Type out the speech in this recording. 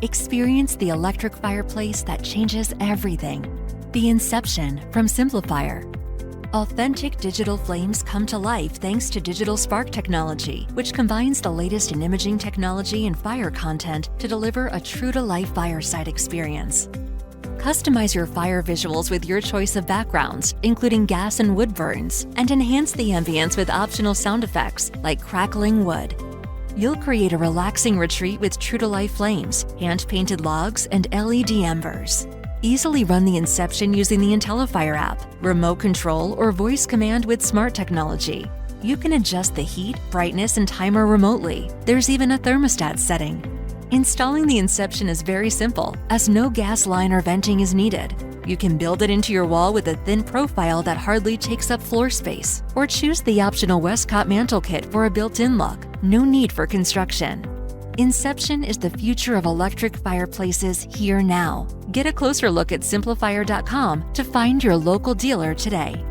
Experience the electric fireplace that changes everything. The Inception from Simplifier. Authentic digital flames come to life thanks to DigitalSpark technology, which combines the latest in imaging technology and fire content to deliver a true-to-life fireside experience. Customize your fire visuals with your choice of backgrounds, including gas and wood burns, and enhance the ambience with optional sound effects like crackling wood. You'll create a relaxing retreat with true-to-life flames, hand-painted logs, and LED embers. Easily run the Inception using the IntelliFire app, remote control, or voice command with smart technology. You can adjust the heat, brightness, and timer remotely. There's even a thermostat setting. Installing the Inception is very simple, as no gas line or venting is needed. You can build it into your wall with a thin profile that hardly takes up floor space, or choose the optional Wescott mantel kit for a built-in look. No need for construction. Inception is the future of electric fireplaces here now. Get a closer look at simplifier.com to find your local dealer today.